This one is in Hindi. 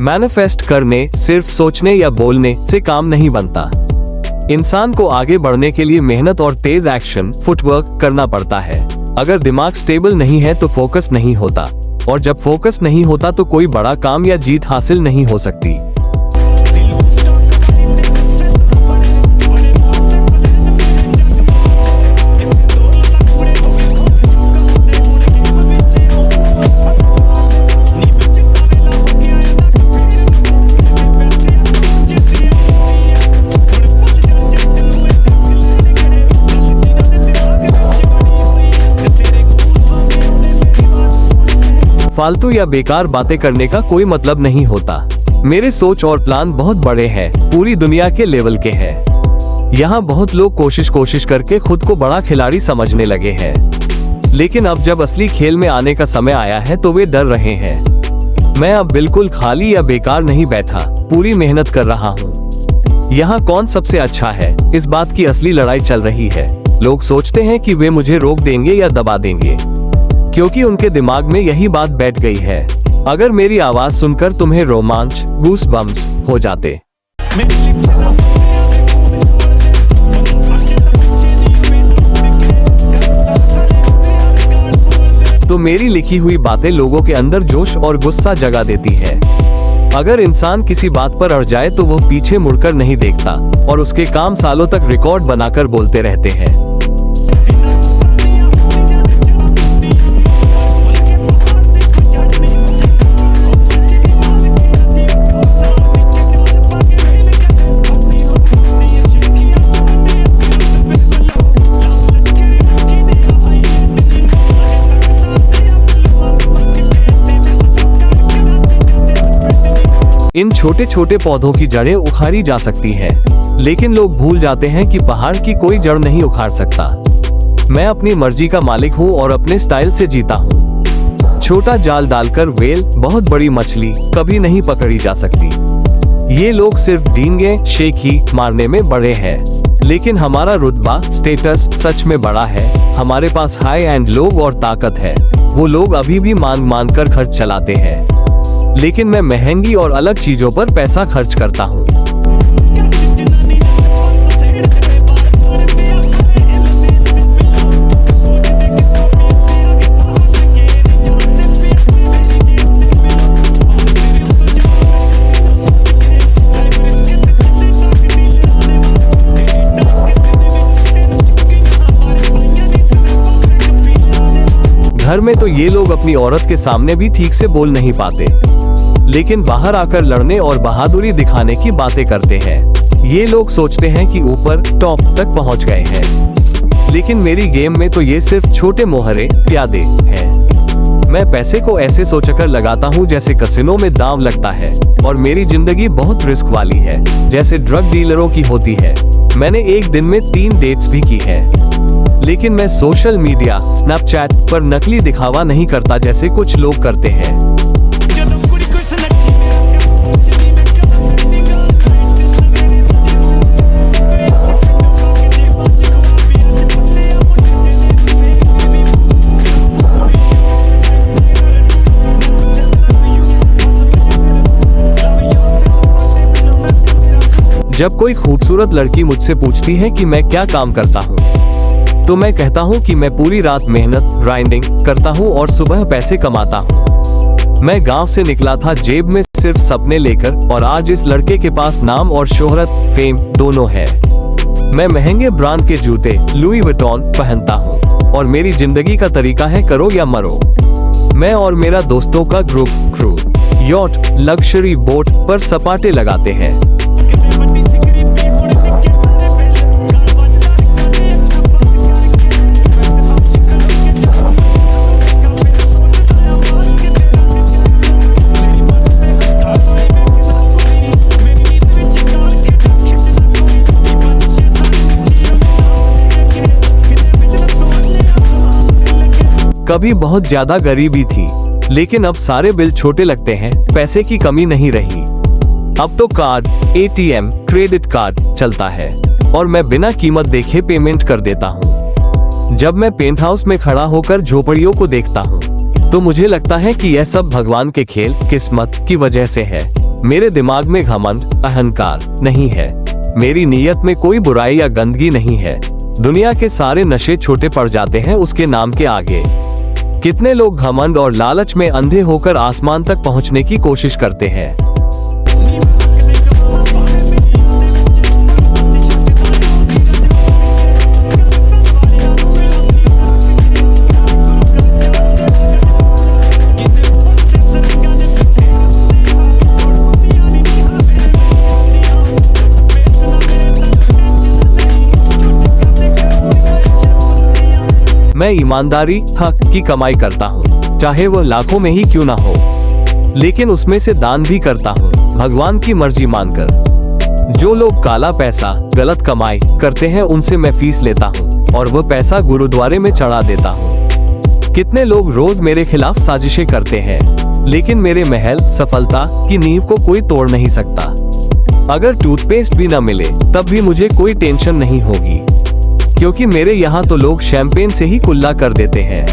मैनिफेस्ट करने सिर्फ सोचने या बोलने से काम नहीं बनता। इंसान को आगे बढ़ने के लिए मेहनत और तेज एक्शन फुटवर्क करना पड़ता है। अगर दिमाग स्टेबल नहीं है तो फोकस नहीं होता, और जब फोकस नहीं होता तो कोई बड़ा काम या जीत हासिल नहीं हो सकती। फालतू या बेकार बातें करने का कोई मतलब नहीं होता। मेरे सोच और प्लान बहुत बड़े हैं, पूरी दुनिया के लेवल के हैं। यहाँ बहुत लोग कोशिश करके खुद को बड़ा खिलाड़ी समझने लगे हैं, लेकिन अब जब असली खेल में आने का समय आया है तो वे डर रहे हैं। मैं अब बिल्कुल खाली या बेकार नहीं बैठा, पूरी मेहनत कर रहा हूँ। यहाँ कौन सबसे अच्छा है, इस बात की असली लड़ाई चल रही है। लोग सोचते हैं कि वे मुझे रोक देंगे या दबा देंगे, क्योंकि उनके दिमाग में यही बात बैठ गई है। अगर मेरी आवाज सुनकर तुम्हें रोमांच गूस बम्स हो जाते, तो मेरी लिखी हुई बातें लोगों के अंदर जोश और गुस्सा जगा देती है। अगर इंसान किसी बात पर अड़ जाए तो वो पीछे मुड़कर नहीं देखता, और उसके काम सालों तक रिकॉर्ड बनाकर बोलते रहते हैं। इन छोटे छोटे पौधों की जड़ें उखाड़ी जा सकती है, लेकिन लोग भूल जाते हैं कि पहाड़ की कोई जड़ नहीं उखाड़ सकता। मैं अपनी मर्जी का मालिक हूँ और अपने स्टाइल से जीता हूँ। छोटा जाल डालकर वेल बहुत बड़ी मछली कभी नहीं पकड़ी जा सकती। ये लोग सिर्फ डींगे शेख ही मारने में बड़े हैं, लेकिन हमारा रुतबा स्टेटस सच में बड़ा है। हमारे पास हाई एंड लोग और ताकत है। वो लोग अभी भी मांग कर खर्च चलाते हैं, लेकिन मैं महंगी और अलग चीजों पर पैसा खर्च करता हूँ। घर में तो ये लोग अपनी औरत के सामने भी ठीक से बोल नहीं पाते, लेकिन बाहर आकर लड़ने और बहादुरी दिखाने की बातें करते हैं। ये लोग सोचते हैं कि ऊपर टॉप तक पहुंच गए हैं, लेकिन मेरी गेम में तो ये सिर्फ छोटे मोहरे प्यादे हैं। मैं पैसे को ऐसे सोचकर लगाता हूँ जैसे कसिनो में दांव लगता है, और मेरी जिंदगी बहुत रिस्क वाली है, जैसे ड्रग डीलरों की होती है। मैंने एक दिन में 3 डेट्स भी की है, लेकिन मैं सोशल मीडिया स्नैपचैट पर नकली दिखावा नहीं करता जैसे कुछ लोग करते हैं। जब कोई खूबसूरत लड़की मुझसे पूछती है कि मैं क्या काम करता हूँ, तो मैं कहता हूँ कि मैं पूरी रात मेहनत ग्राइंडिंग करता हूँ और सुबह पैसे कमाता हूँ। मैं गांव से निकला था जेब में सिर्फ सपने लेकर, और आज इस लड़के के पास नाम और शोहरत फेम दोनों है। मैं महंगे ब्रांड के जूते लुई विटॉन पहनता हूँ, और मेरी जिंदगी का तरीका है करो या मरो। मैं और मेरा दोस्तों का group crew yacht luxury boat पर सपाटे लगाते हैं। कभी बहुत ज्यादा गरीबी थी, लेकिन अब सारे बिल छोटे लगते हैं। पैसे की कमी नहीं रही। अब तो कार्ड, एटीएम, क्रेडिट कार्ड चलता है, और मैं बिना कीमत देखे पेमेंट कर देता हूँ। जब मैं पेंट हाउस में खड़ा होकर झोपड़ियों को देखता हूँ, तो मुझे लगता है कि यह सब भगवान के खेल, किस्मत की वजह से है। मेरे दिमाग में घमंड, अहंकार नहीं है। मेरी नीयत में कोई बुराई या गंदगी नहीं है। दुनिया के सारे नशे छोटे पड़ जाते हैं उसके नाम के आगे। कितने लोग घमंड और लालच में अंधे होकर आसमान तक पहुंचने की कोशिश करते हैं। मैं ईमानदारी, हक की कमाई करता हूँ, चाहे वह लाखों में ही क्यों ना हो, लेकिन उसमें से दान भी करता हूँ भगवान की मर्जी मानकर। जो लोग काला पैसा, गलत कमाई करते हैं उनसे मैं फीस लेता हूँ और वह पैसा गुरुद्वारे में चढ़ा देता हूँ। कितने लोग रोज मेरे खिलाफ साजिशें करते हैं, लेकिन मेरे महल, सफलता की नींव को कोई तोड़ नहीं सकता। अगर टूथपेस्ट भी न मिले तब भी मुझे कोई टेंशन नहीं होगी, क्योंकि मेरे यहाँ तो लोग शैंपेन से ही कुल्ला कर देते हैं।